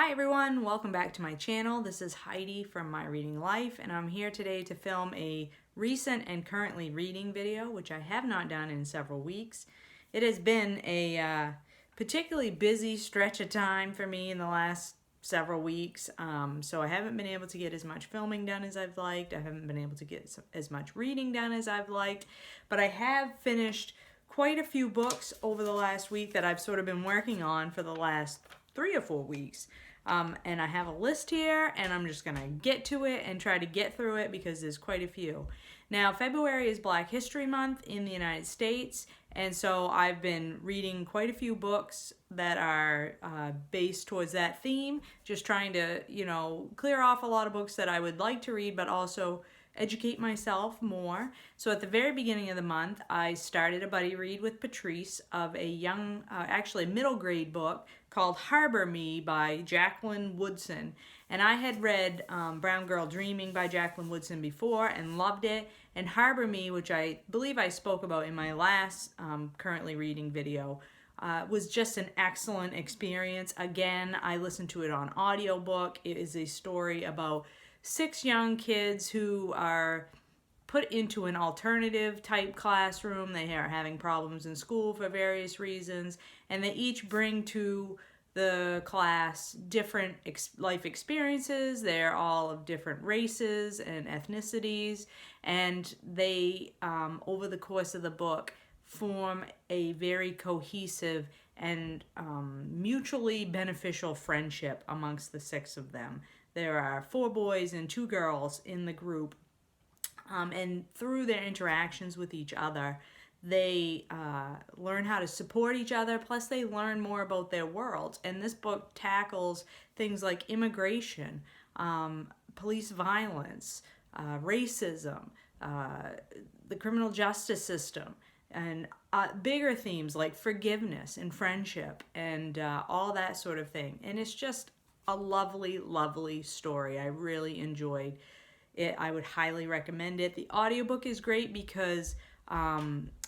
Hi everyone, welcome back to my channel. This is Heidi from My Reading Life, and I'm here today to film a recent and currently reading video, which I have not done in several weeks. It has been a particularly busy stretch of time for me in the last several weeks, so I haven't been able to get as much filming done as I've liked. I haven't been able to get as much reading done as I've liked, but I have finished quite a few books over the last week that I've sort of been working on for the last 3 or 4 weeks. And I have a list here, and I'm just gonna get to it and try to get through it because there's quite a few. Now, February is Black History Month in the United States, and so I've been reading quite a few books that are based towards that theme, just trying to, clear off a lot of books that I would like to read, but also educate myself more. So at the very beginning of the month, I started a buddy read with Patrice of a young, actually middle grade book called Harbor Me by Jacqueline Woodson. And I had read Brown Girl Dreaming by Jacqueline Woodson before and loved it. And Harbor Me, which I believe I spoke about in my last currently reading video, was just an excellent experience. Again, I listened to it on audiobook. It is a story about 6 young kids who are put into an alternative type classroom. They are having problems in school for various reasons, and they each bring to the class different life experiences. They're all of different races and ethnicities, and they, over the course of the book, form a very cohesive and mutually beneficial friendship amongst the 6 of them. There are 4 boys and 2 girls in the group, and through their interactions with each other, they learn how to support each other, plus they learn more about their world. And this book tackles things like immigration, police violence, racism, the criminal justice system, and bigger themes like forgiveness and friendship and all that sort of thing. And it's just a lovely, lovely story. I really enjoyed it. I would highly recommend it. The audiobook is great because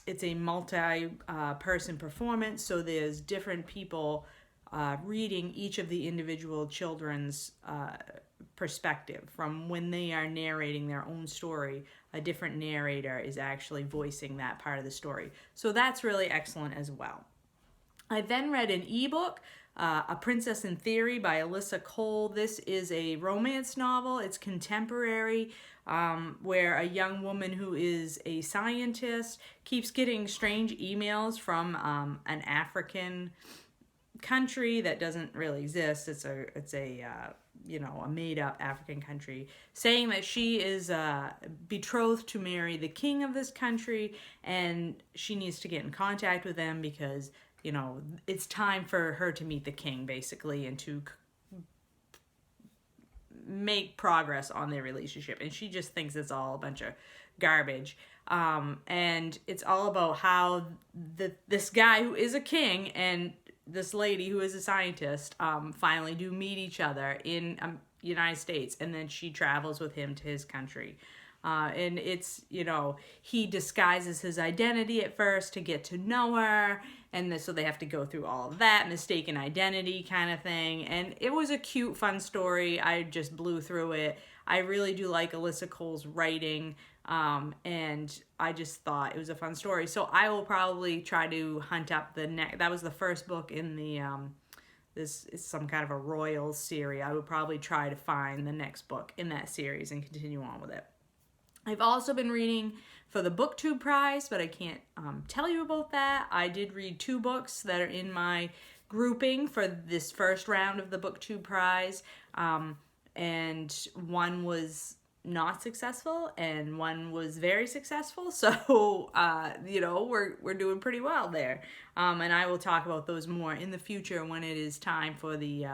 it's a multi-person performance, so there's different people reading each of the individual children's perspective. From when they are narrating their own story, a different narrator is actually voicing that part of the story. So that's really excellent as well. I then read an ebook, A Princess in Theory by Alyssa Cole. This is a romance novel. It's contemporary, where a young woman who is a scientist keeps getting strange emails from an African country that doesn't really exist. It's a made-up African country, saying that she is betrothed to marry the king of this country, and she needs to get in contact with them because it's time for her to meet the king, basically, and to make progress on their relationship. And she just thinks it's all a bunch of garbage. And it's all about how this guy who is a king and this lady who is a scientist finally do meet each other in United States, and then she travels with him to his country. And it's, he disguises his identity at first to get to know her, and so they have to go through all of that mistaken identity kind of thing. And it was a cute, fun story. I just blew through it. I really do like Alyssa Cole's writing, and I just thought it was a fun story. So I will probably try to hunt up the next. That was the first book in the this is some kind of a royal series. I would probably try to find the next book in that series and continue on with it. I've also been reading for the BookTube Prize, but I can't tell you about that. I did read 2 books that are in my grouping for this first round of the BookTube Prize, and one was not successful and one was very successful. So, we're doing pretty well there. And I will talk about those more in the future when it is time for the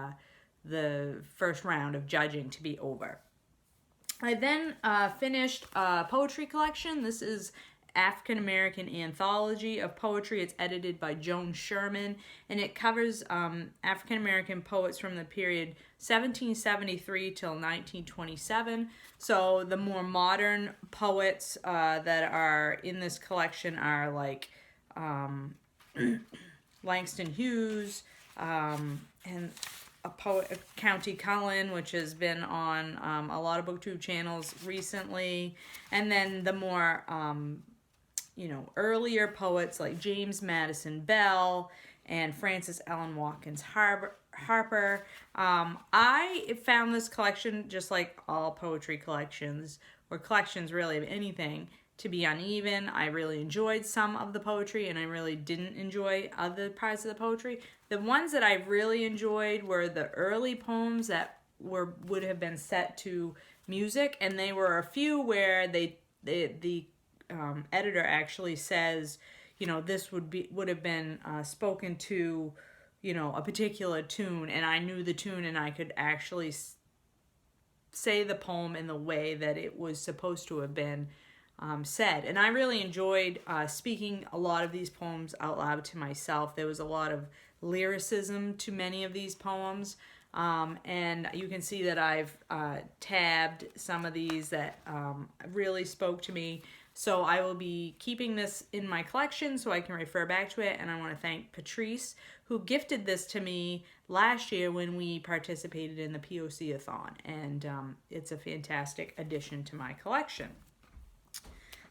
first round of judging to be over. I then finished a poetry collection. This is African American Anthology of Poetry. It's edited by Joan Sherman, and it covers African American poets from the period 1773 till 1927. So the more modern poets that are in this collection are like Langston Hughes and a poet, County Cullen, which has been on a lot of booktube channels recently, and then the more earlier poets like James Madison Bell and Frances Ellen Watkins Harper. I found this collection, just like all poetry collections, or collections really of anything, to be uneven. I really enjoyed some of the poetry, and I really didn't enjoy other parts of the poetry. The ones that I really enjoyed were the early poems that would have been set to music, and they were a few where the editor actually says, this would have been spoken to, a particular tune, and I knew the tune, and I could actually say the poem in the way that it was supposed to have been said. And I really enjoyed speaking a lot of these poems out loud to myself. There was a lot of lyricism to many of these poems. And you can see that I've tabbed some of these that really spoke to me. So I will be keeping this in my collection so I can refer back to it. And I want to thank Patrice, who gifted this to me last year when we participated in the POC-a-thon. And it's a fantastic addition to my collection.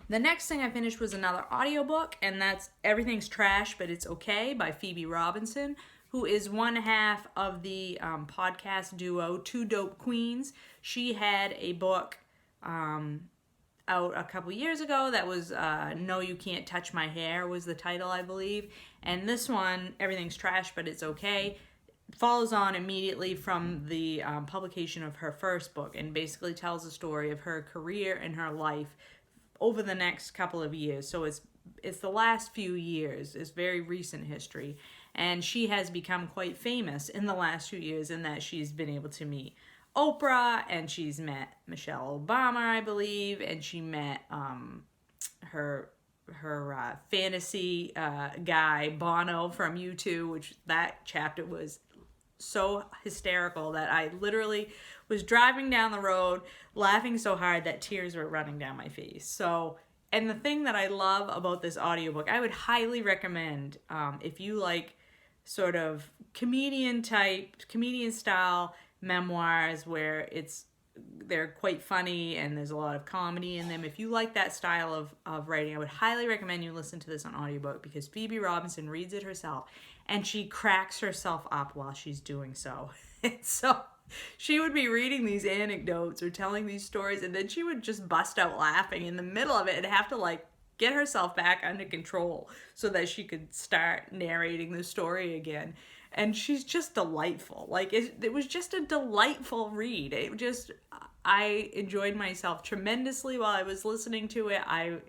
The next thing I finished was another audiobook, and that's Everything's Trash, But It's Okay by Phoebe Robinson, who is one half of the podcast duo Two Dope Queens. She had a book out a couple years ago that was No You Can't Touch My Hair was the title, I believe. And this one, Everything's Trash, But It's Okay, follows on immediately from the publication of her first book, and basically tells the story of her career and her life over the next couple of years. So it's the last few years. It's very recent history. And she has become quite famous in the last few years in that she's been able to meet Oprah, and she's met Michelle Obama, I believe, and she met her fantasy guy, Bono, from U2, which that chapter was so hysterical that I literally was driving down the road laughing so hard that tears were running down my face. So, and the thing that I love about this audiobook, I would highly recommend if you like sort of comedian style memoirs where they're quite funny and there's a lot of comedy in them. If you like that style of writing, I would highly recommend you listen to this on audiobook, because Phoebe Robinson reads it herself and she cracks herself up while she's doing so. And so she would be reading these anecdotes or telling these stories, and then she would just bust out laughing in the middle of it and have to get herself back under control so that she could start narrating the story again. And she's just delightful. It was just a delightful read. I enjoyed myself tremendously while I was listening to it. I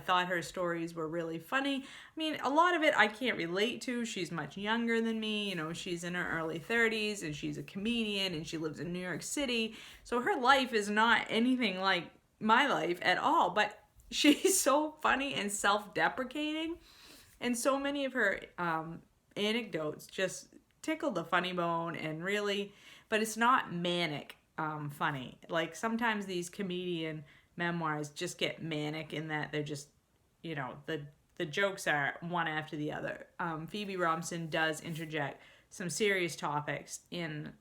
thought her stories were really funny. I mean, a lot of it I can't relate to. She's much younger than me. She's in her early 30s, and she's a comedian, and she lives in New York City. So her life is not anything like my life at all. But she's so funny and self-deprecating. And so many of her anecdotes just tickled the funny bone, and really, but it's not manic funny. Sometimes these comedian memoirs just get manic in that they're just, the jokes are one after the other. Phoebe Robinson does interject some serious topics in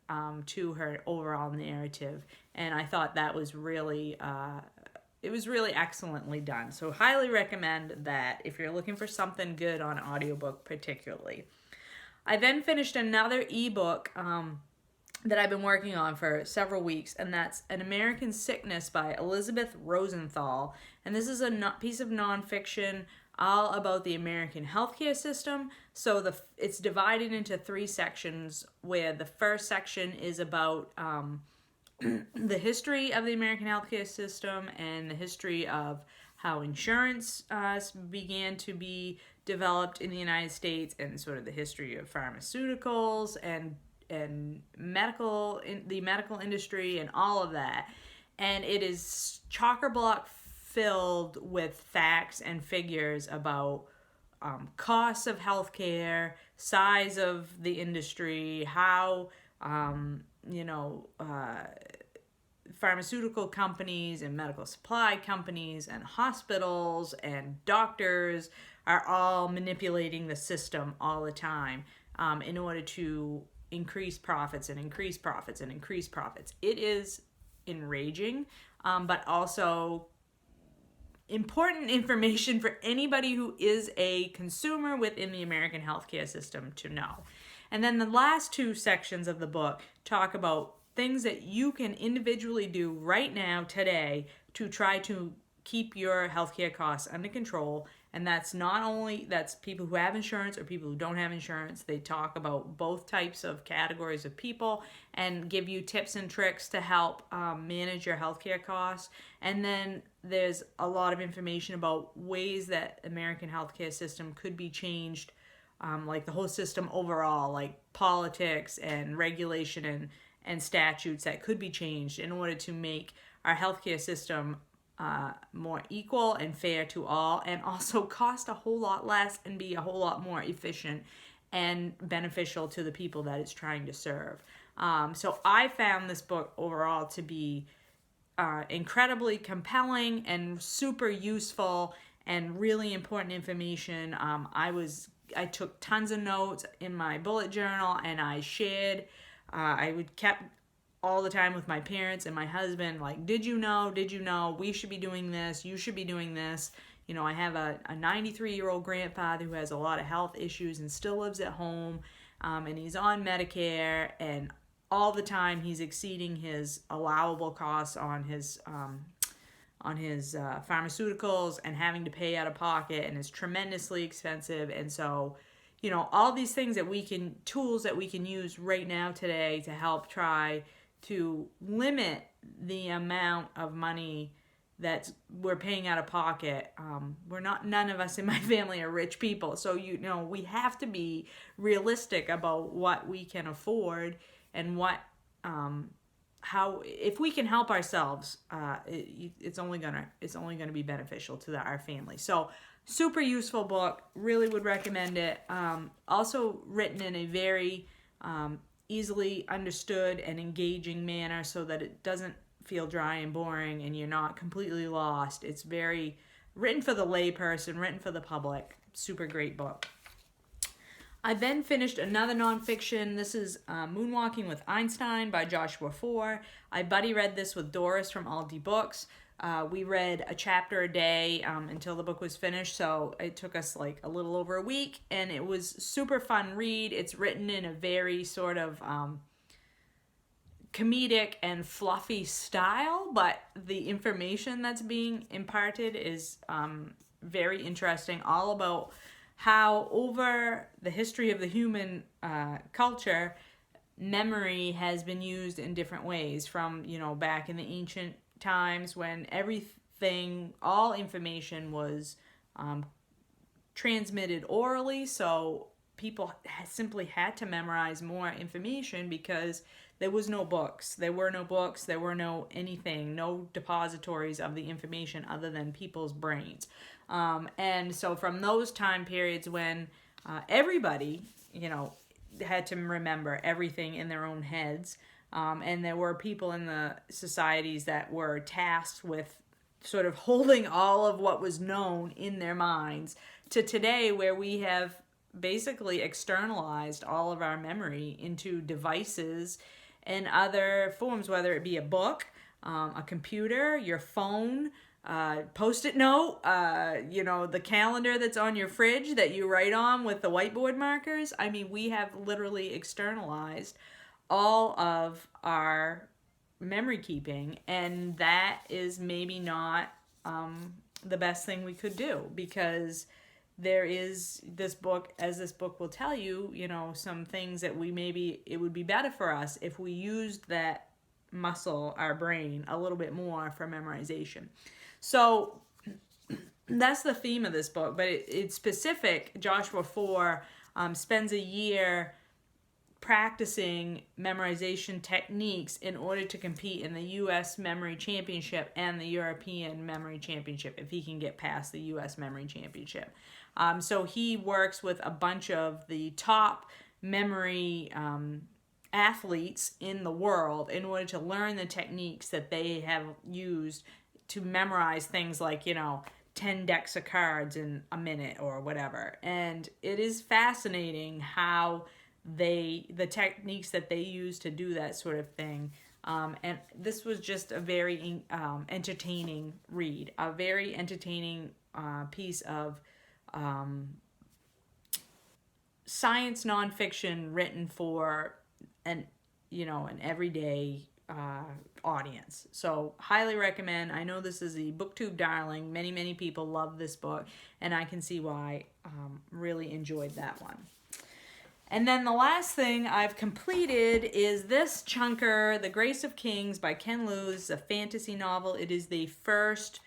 to her overall narrative, and I thought that was really it was really excellently done. So highly recommend that if you're looking for something good on audiobook particularly. I then finished another ebook that I've been working on for several weeks, and that's An American Sickness by Elisabeth Rosenthal. And this is a piece of nonfiction all about the American healthcare system. So it's divided into 3 sections, where the first section is about the history of the American healthcare system and the history of how insurance began to be developed in the United States, and sort of the history of pharmaceuticals and the medical industry and all of that. And it is chock-a-block filled with facts and figures about costs of healthcare, size of the industry, how pharmaceutical companies and medical supply companies and hospitals and doctors are all manipulating the system all the time in order to increase profits and increase profits and increase profits. It is enraging, but also important information for anybody who is a consumer within the American healthcare system to know. And then the last two sections of the book talk about things that you can individually do right now, today, to try to keep your healthcare costs under control. And that's that's people who have insurance or people who don't have insurance. They talk about both types of categories of people and give you tips and tricks to help manage your healthcare costs. And then there's a lot of information about ways that American healthcare system could be changed, like the whole system overall, like politics and regulation and statutes that could be changed in order to make our healthcare system more equal and fair to all, and also cost a whole lot less and be a whole lot more efficient and beneficial to the people that it's trying to serve. So I found this book overall to be incredibly compelling and super useful and really important information. I took tons of notes in my bullet journal, and I shared. Kept all the time with my parents and my husband, like, did you know, we should be doing this, you should be doing this. You know, I have a 93-year-old grandfather who has a lot of health issues and still lives at home, and he's on Medicare, and all the time he's exceeding his allowable costs on his pharmaceuticals and having to pay out of pocket, and it's tremendously expensive. And so, you know, all these things tools that we can use right now today to help try to limit the amount of money that we're paying out of pocket. None of us in my family are rich people. So, you know, we have to be realistic about what we can afford and if we can help ourselves, it's only gonna be beneficial to our family. So, super useful book. Really would recommend it. Also written in a very easily understood and engaging manner, so that it doesn't feel dry and boring and you're not completely lost. It's very written for the layperson, written for the public. Super great book. I then finished another nonfiction. This is Moonwalking with Einstein by Joshua Foer. I buddy read this with Doris from Aldi Books. We read a chapter a day until the book was finished, so it took us like a little over a week, and it was super fun read. It's written in a very sort of comedic and fluffy style, but the information that's being imparted is very interesting, all about how over the history of the human culture, memory has been used in different ways, from, you know, back in the ancient times when all information was transmitted orally, so people simply had to memorize more information because there were no books, there were no anything, no depositories of the information other than people's brains. And so from those time periods when everybody, you know, had to remember everything in their own heads, and there were people in the societies that were tasked with sort of holding all of what was known in their minds, to today where we have basically externalized all of our memory into devices and other forms, whether it be a book, a computer, your phone, Post-it note, you know, the calendar that's on your fridge that you write on with the whiteboard markers. I mean, we have literally externalized all of our memory keeping, and that is maybe not the best thing we could do, because there is this book, as this book will tell you, you know, some things that it would be better for us if we used that muscle, our brain, a little bit more for memorization. So that's the theme of this book, but it's specific. Joshua Foer spends a year practicing memorization techniques in order to compete in the U.S. Memory Championship and the European Memory Championship, if he can get past the U.S. Memory Championship. So he works with a bunch of the top memory athletes in the world in order to learn the techniques that they have used to memorize things like, you know, 10 decks of cards in a minute or whatever. And it is fascinating how the techniques that they use to do that sort of thing. And this was just a very entertaining read, a very entertaining piece of science nonfiction written for an everyday audience. So highly recommend. I know this is a booktube darling. Many people love this book, and I can see why. Really enjoyed that one. And then the last thing I've completed is this chunker, The Grace of Kings by Ken Liu. It's a fantasy novel. It is the first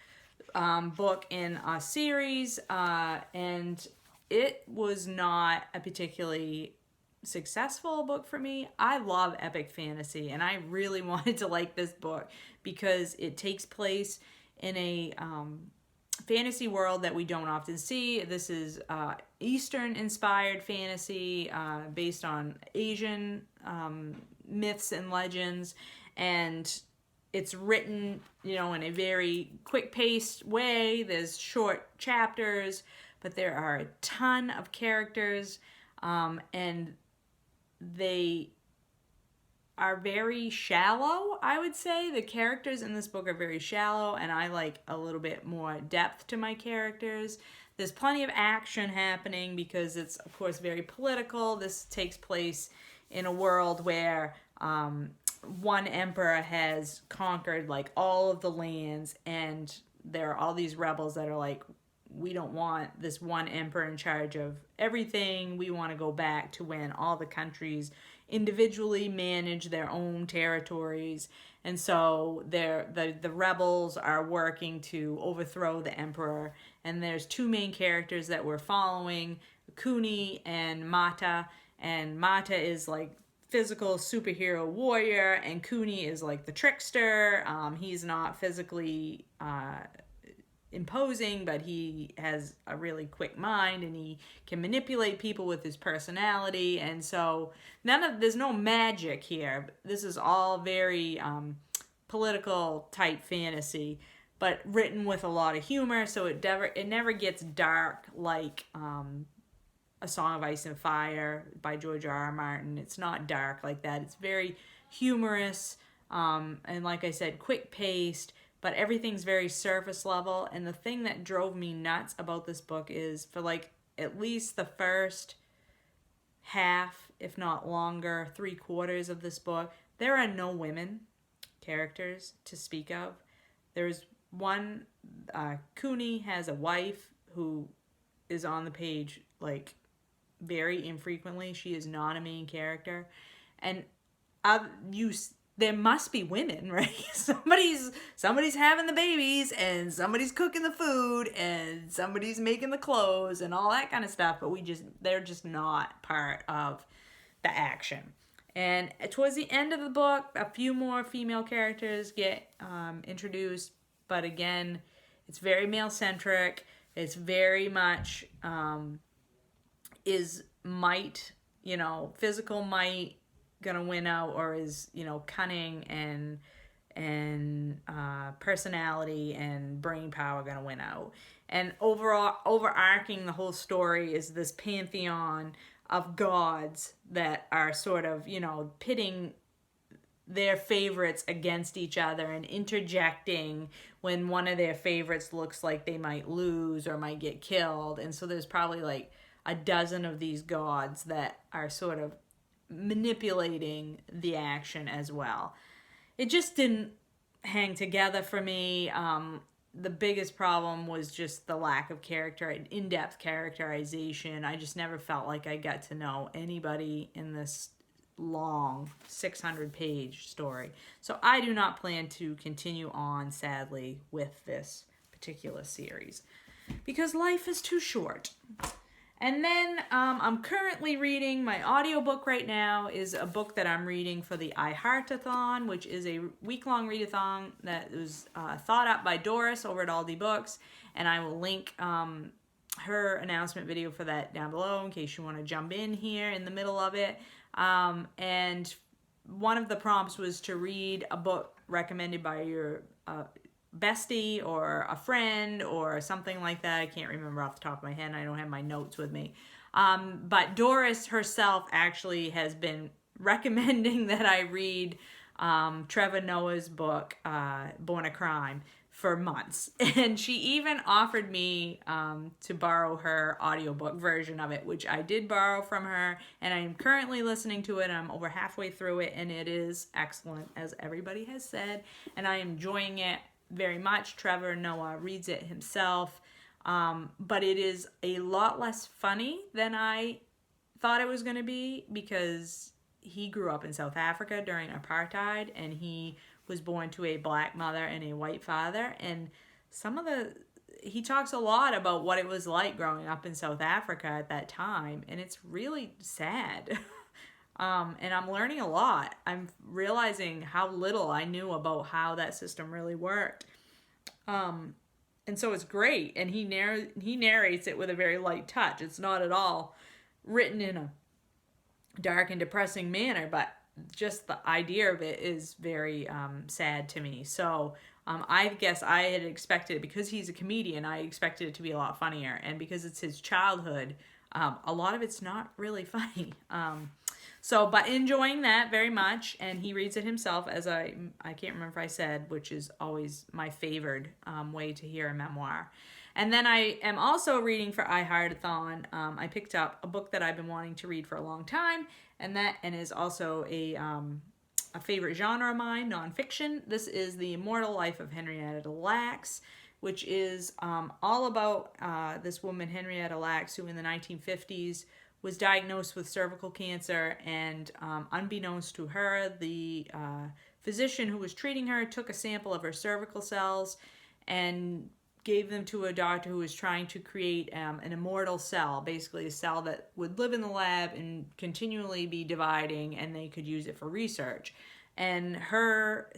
book in a series, and it was not a particularly successful book for me. I love epic fantasy, and I really wanted to like this book because it takes place in a fantasy world that we don't often see. This is Eastern inspired fantasy based on Asian myths and legends, and it's written in a very quick paced way. There's short chapters, but there are a ton of characters, and they are very shallow, I would say. The characters in this book are very shallow, and I like a little bit more depth to my characters. There's plenty of action happening because it's, of course, very political. This takes place in a world where one emperor has conquered like all of the lands, and there are all these rebels that are like, we don't want this one emperor in charge of everything. We want to go back to when all the countries individually manage their own territories. And so the rebels are working to overthrow the emperor. And there's two main characters that we're following, Kuni and Mata. And Mata is like physical superhero warrior, and Kuni is like the trickster. He's not physically imposing, but he has a really quick mind, and he can manipulate people with his personality. And so there's no magic here. This is all very political type fantasy, but written with a lot of humor, so it never gets dark like A Song of Ice and Fire by George R.R. Martin. It's not dark like that. It's very humorous, and like I said, quick paced, but everything's very surface level. And the thing that drove me nuts about this book is for like at least the first half, if not longer, 3/4 of this book, there are no women characters to speak of. There's one, Kuni has a wife who is on the page like very infrequently. She is not a main character. And there must be women, right? Somebody's having the babies, and somebody's cooking the food, and somebody's making the clothes and all that kind of stuff, but they're just not part of the action. And towards the end of the book, a few more female characters get introduced, but again, it's very male-centric. It's very much is might, physical might gonna win out, or is cunning and personality and brain power gonna win out. And overarching the whole story is this pantheon of gods that are sort of pitting their favorites against each other and interjecting when one of their favorites looks like they might lose or might get killed. And so there's probably like a dozen of these gods that are sort of manipulating the action as well. It just didn't hang together for me. The biggest problem was just the lack of in-depth characterization. I just never felt like I got to know anybody in this long 600-page story. So I do not plan to continue on, sadly, with this particular series because life is too short. And then I'm currently reading, my audiobook right now is a book that I'm reading for the iHeartathon, which is a week-long readathon that was thought up by Doris over at Aldi Books. And I will link her announcement video for that down below in case you want to jump in here in the middle of it. And one of the prompts was to read a book recommended by your bestie or a friend or something like that. I can't remember off the top of my head. I don't have my notes with me. But Doris herself actually has been recommending that I read Trevor Noah's book, Born a Crime, for months. And she even offered me to borrow her audiobook version of it, which I did borrow from her, and I am currently listening to it. I'm over halfway through it, and it is excellent, as everybody has said, and I am enjoying it very much. Trevor Noah reads it himself, but it is a lot less funny than I thought it was going to be, because he grew up in South Africa during apartheid, and he was born to a black mother and a white father, and he talks a lot about what it was like growing up in South Africa at that time, and it's really sad. And I'm learning a lot. I'm realizing how little I knew about how that system really worked. And so it's great, and he narrates it with a very light touch. It's not at all written in a dark and depressing manner, but just the idea of it is very sad to me. So I guess I had expected it, because he's a comedian, I expected it to be a lot funnier. And because it's his childhood, a lot of it's not really funny. But enjoying that very much. And he reads it himself, as I can't remember if I said, which is always my favored way to hear a memoir. And then I am also reading for iHeartathon. I picked up a book that I've been wanting to read for a long time, and is also a favorite genre of mine, nonfiction. This is The Immortal Life of Henrietta Lacks, which is all about this woman, Henrietta Lacks, who in the 1950s was diagnosed with cervical cancer, and unbeknownst to her, the physician who was treating her took a sample of her cervical cells and gave them to a doctor who was trying to create an immortal cell, basically a cell that would live in the lab and continually be dividing, and they could use it for research. And her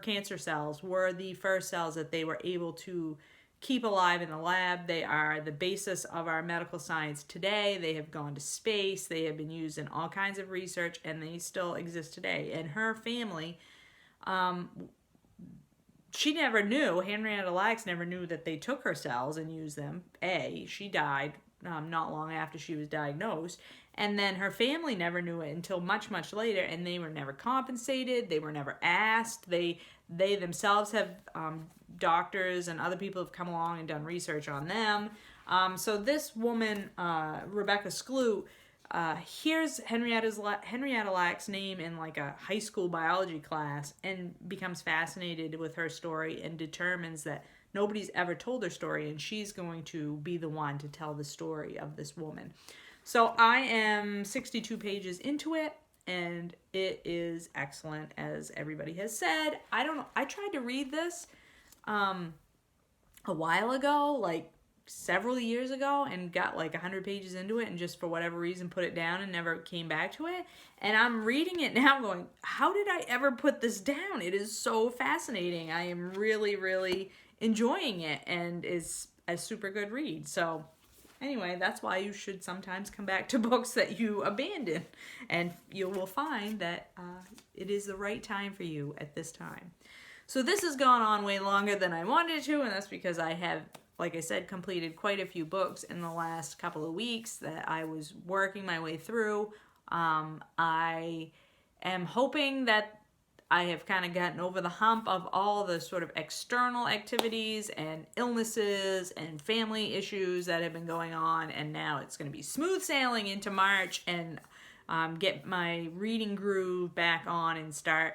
cancer cells were the first cells that they were able to keep alive in the lab. They are the basis of our medical science today. They have gone to space. They have been used in all kinds of research, and they still exist today. And her family, she never knew, Henrietta Lacks never knew that they took her cells and used them. She died not long after she was diagnosed. And then her family never knew it until much, much later, and they were never compensated. They were never asked. They themselves have, doctors and other people have come along and done research on them. So this woman, Rebecca Skloot, hears Henrietta Lacks' name in like a high school biology class and becomes fascinated with her story and determines that nobody's ever told her story, and she's going to be the one to tell the story of this woman. So I am 62 pages into it, and it is excellent, as everybody has said. I don't know. I tried to read this a while ago, like several years ago, and got like 100 pages into it, and just for whatever reason put it down and never came back to it. And I'm reading it now going, how did I ever put this down? It is so fascinating. I am really, really enjoying it, and is a super good read. So anyway, that's why you should sometimes come back to books that you abandon, and you will find that it is the right time for you at this time. So this has gone on way longer than I wanted to, and that's because I have, like I said, completed quite a few books in the last couple of weeks that I was working my way through. I am hoping that I have kind of gotten over the hump of all the sort of external activities and illnesses and family issues that have been going on, and now it's going to be smooth sailing into March, and get my reading groove back on and start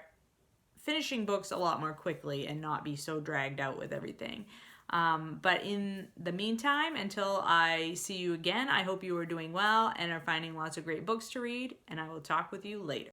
finishing books a lot more quickly and not be so dragged out with everything. But in the meantime, until I see you again, I hope you are doing well and are finding lots of great books to read, and I will talk with you later.